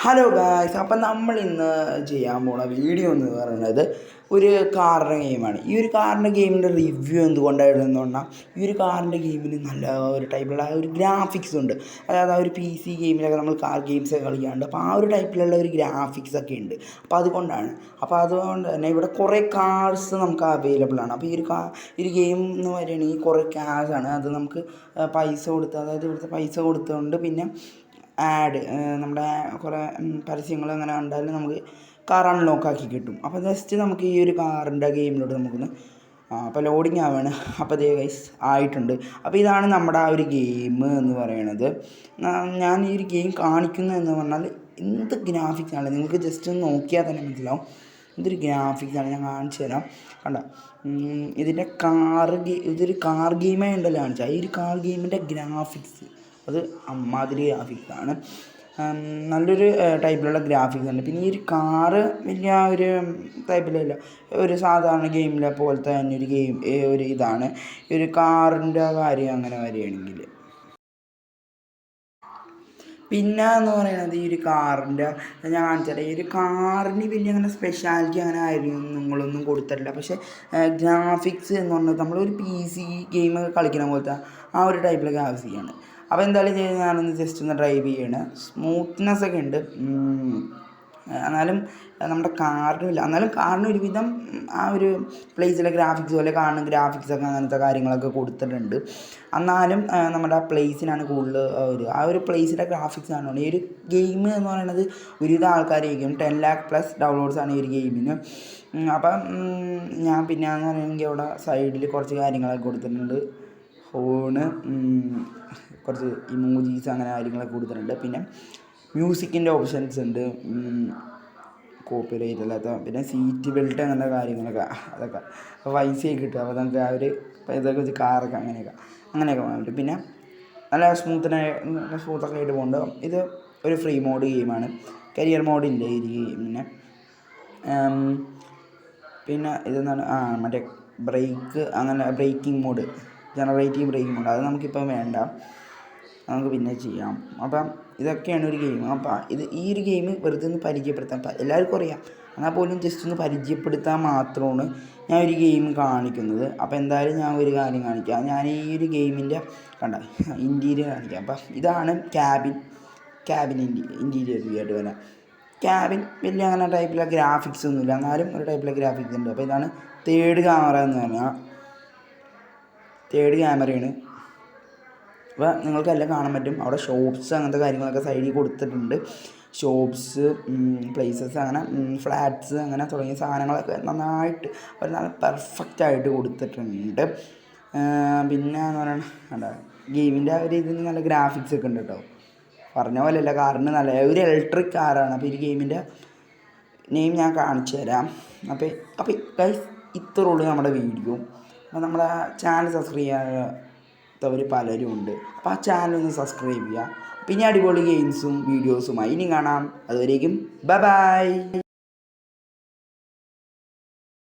Hello guys, അപ്പം നമ്മൾ ഇന്ന് ചെയ്യാൻ പോണ വീഡിയോ എന്ന് പറയുന്നത് ഒരു കാറിൻ്റെ ഗെയിമാണ്. ഈ ഒരു കാറിൻ്റെ ഗെയിമിൻ്റെ റിവ്യൂ എന്തുകൊണ്ടായിരുന്നു പറഞ്ഞാൽ, ഈ ഒരു കാറിൻ്റെ ഗെയിമിന് നല്ല ഒരു ടൈപ്പിലുള്ള ഒരു ഗ്രാഫിക്സ് ഉണ്ട്. അതായത് ആ ഒരു PC ഗെയിമിലൊക്കെ നമ്മൾ കാർ ഗെയിംസൊക്കെ കളിക്കാറുണ്ട്. അപ്പോൾ ആ ഒരു ടൈപ്പിലുള്ള ഒരു ഗ്രാഫിക്സ് ഒക്കെ ഉണ്ട്. അപ്പോൾ അതുകൊണ്ടാണ്. അപ്പോൾ അതുകൊണ്ട് തന്നെ ഇവിടെ കുറേ കാർസ് നമുക്ക് അവൈലബിൾ ആണ്. അപ്പോൾ ഈ ഒരു ഗെയിം എന്ന് പറയുകയാണെങ്കിൽ കുറേ കാർസാണ്. അത് നമുക്ക് പൈസ കൊടുത്ത്, അതായത് ഇവിടുത്തെ പൈസ കൊടുത്തുകൊണ്ട് പിന്നെ നമ്മുടെ കുറേ പരസ്യങ്ങൾ അങ്ങനെ കണ്ടാലും നമുക്ക് കാർ അൺലോക്കാക്കി കിട്ടും. അപ്പോൾ ജസ്റ്റ് നമുക്ക് ഈ ഒരു കാറിൻ്റെ ഗെയിമിലോട്ട് നമുക്കൊന്ന് അപ്പോൾ ലോഡിങ് ആവുകയാണ്. അപ്പോൾ അതേ ഗൈസ് ആയിട്ടുണ്ട്. അപ്പോൾ ഇതാണ് നമ്മുടെ ആ ഒരു ഗെയിം എന്ന് പറയുന്നത്. ഞാൻ ഈ ഒരു ഗെയിം കാണിക്കുന്നതെന്ന് പറഞ്ഞാൽ എന്ത് ഗ്രാഫിക്സ് ആണ്, നിങ്ങൾക്ക് ജസ്റ്റ് ഒന്ന് നോക്കിയാൽ തന്നെ മനസ്സിലാവും ഇതൊരു ഗ്രാഫിക്സാണ്. ഞാൻ കാണിച്ചു തരാം. കണ്ട, ഇതൊരു കാർ ഗെയിമേ ഉണ്ടല്ലോ കാണിച്ചാൽ. ഈ ഒരു കാർ ഗെയിമിൻ്റെ ഗ്രാഫിക്സ് അത് അമ്മാതിരി ഗ്രാഫിക്സാണ്. നല്ലൊരു ടൈപ്പിലുള്ള ഗ്രാഫിക്സ് ഉണ്ട്. പിന്നെ ഈ ഒരു കാറ് വലിയ ഒരു ടൈപ്പിലല്ല, ഒരു സാധാരണ ഗെയിമിലെ പോലത്തെ തന്നെ ഒരു ഇതാണ് ഈ ഒരു കാറിൻ്റെ കാര്യം അങ്ങനെ വരികയാണെങ്കിൽ. പിന്നെ എന്ന് പറയുന്നത് ഈ ഒരു കാറിൻ്റെ ഞാൻ കാണിച്ചാൽ ഈ ഒരു കാറിന് വലിയ അങ്ങനെ സ്പെഷ്യാലിറ്റി അങ്ങനെ ആയിരുന്നു നിങ്ങളൊന്നും കൊടുത്തിട്ടില്ല. പക്ഷേ ഗ്രാഫിക്സ് എന്ന് പറഞ്ഞാൽ നമ്മളൊരു PC ഗെയിമൊക്കെ കളിക്കുന്ന പോലത്തെ ആ ഒരു ടൈപ്പിലെ ഗ്രാഫിക്സാണ്. അപ്പോൾ എന്തായാലും ഞാനൊന്ന് ജസ്റ്റ് ഒന്ന് ഡ്രൈവ് ചെയ്യണം. സ്മൂത്ത്നെസ് ഒക്കെ ഉണ്ട്, എന്നാലും നമ്മുടെ കാറിനുമില്ല. എന്നാലും കാറിന് ഒരുവിധം ആ ഒരു പ്ലേസിലെ ഗ്രാഫിക്സ് പോലെ കാണുന്ന ഗ്രാഫിക്സൊക്കെ അങ്ങനത്തെ കാര്യങ്ങളൊക്കെ കൊടുത്തിട്ടുണ്ട്. എന്നാലും നമ്മുടെ പ്ലേസിനാണ് കൂടുതൽ ആ ഒരു പ്ലേസിലെ ഗ്രാഫിക്സ് ആണ്. ഈ ഒരു ഗെയിം എന്ന് പറയുന്നത് ഒരുവിധം ആൾക്കാരായിരിക്കും 10 lakh പ്ലസ് ഡൗൺലോഡ്സാണ് ഈ ഒരു ഗെയിമിന്. അപ്പം ഞാൻ പിന്നെ എന്ന് പറയുകയാണെങ്കിൽ അവിടെ സൈഡിൽ കുറച്ച് കാര്യങ്ങളൊക്കെ കൊടുത്തിട്ടുണ്ട്. ഹോണ്, കുറച്ച് ഇമോജീസ് അങ്ങനെ കാര്യങ്ങളൊക്കെ കൊടുത്തിട്ടുണ്ട്. പിന്നെ മ്യൂസിക്കിൻ്റെ ഓപ്ഷൻസ് ഉണ്ട്, കോപ്പിറൈറ്റ് അല്ലാത്ത, പിന്നെ സീറ്റ് ബെൽറ്റ് അങ്ങനത്തെ കാര്യങ്ങളൊക്കെ അതൊക്കെ പൈസയൊക്കെ കിട്ടും. അപ്പോൾ നമുക്ക് ആ ഒരു ഇതൊക്കെ വെച്ച് കാറൊക്കെ അങ്ങനെയൊക്കെ പോകാൻ പറ്റും. പിന്നെ നല്ല സ്മൂത്തൊക്കെ ആയിട്ട് പോകുന്നുണ്ട്. ഇത് ഒരു ഫ്രീ മോഡ് ഗെയിമാണ്, കരിയർ മോഡില്ല ഈ ഗെയിമിന്. പിന്നെ ഇതെന്താണ് മറ്റേ breaking mode, generative breaking mode, അത് നമുക്കിപ്പം വേണ്ട, നമുക്ക് പിന്നെ ചെയ്യാം. അപ്പം ഇതൊക്കെയാണ് ഒരു ഗെയിം. അപ്പം ഈ ഒരു ഗെയിം വെറുതെ ഒന്ന് പരിചയപ്പെടുത്താൻ എല്ലാവർക്കും അറിയാം, എന്നാൽ പോലും ജസ്റ്റ് ഒന്ന് പരിചയപ്പെടുത്താൻ മാത്രമാണ് ഞാൻ ഒരു ഗെയിം കാണിക്കുന്നത്. അപ്പോൾ എന്തായാലും ഞാൻ ഒരു കാര്യം കാണിക്കാം. ഞാൻ ഈ ഒരു ഗെയിമിൻ്റെ ഇൻറ്റീരിയർ കാണിക്കാം. അപ്പം ഇതാണ് ക്യാബിൻ ഇൻറ്റീരിയർ വ്യൂ ആയിട്ട് വരാം. ക്യാബിൻ വലിയ അങ്ങനെ ടൈപ്പിലെ ഗ്രാഫിക്സ് ഒന്നുമില്ല, എന്നാലും ഒരു ടൈപ്പിലെ ഗ്രാഫിക്സ് ഉണ്ട്. അപ്പോൾ ഇതാണ് തേർഡ് ക്യാമറ എന്ന് പറഞ്ഞാൽ, തേർഡ് ക്യാമറയാണ്. അപ്പോൾ നിങ്ങൾക്കെല്ലാം കാണാൻ പറ്റും. അവിടെ ഷോപ്സ് അങ്ങനത്തെ കാര്യങ്ങളൊക്കെ സൈഡിൽ കൊടുത്തിട്ടുണ്ട്. ഷോപ്സ്, പ്ലേസസ്, അങ്ങനെ ഫ്ലാറ്റ്സ് അങ്ങനെ തുടങ്ങിയ സാധനങ്ങളൊക്കെ നന്നായിട്ട് ഒരു നല്ല പെർഫെക്റ്റായിട്ട് കൊടുത്തിട്ടുണ്ട്. പിന്നെ എന്ന് പറയുന്നത് ഗെയിമിൻ്റെ ആ ഒരു ഇതിന് നല്ല ഗ്രാഫിക്സ് ഒക്കെ ഉണ്ട് കേട്ടോ. പറഞ്ഞ പോലെയല്ല, കാറിന് നല്ല ഒരു ഇലക്ട്രിക് കാറാണ്. അപ്പോൾ ഈ ഗെയിമിൻ്റെ നെയിം ഞാൻ കാണിച്ചു തരാം. അപ്പോൾ ഗൈസ്, ഇത്രേ ഉള്ളൂ നമ്മുടെ വീഡിയോ. അപ്പോൾ നമ്മുടെ ചാനൽ സബ്സ്ക്രൈബ് ചെയ്യാത്തവർ പലരും ഉണ്ട്. അപ്പോൾ ആ ചാനലൊന്ന് സബ്സ്ക്രൈബ് ചെയ്യുക. പിന്നെ അടിപൊളി ഗെയിംസും വീഡിയോസുമായി ഇനി കാണാം. അതുവരേക്കും ബൈ.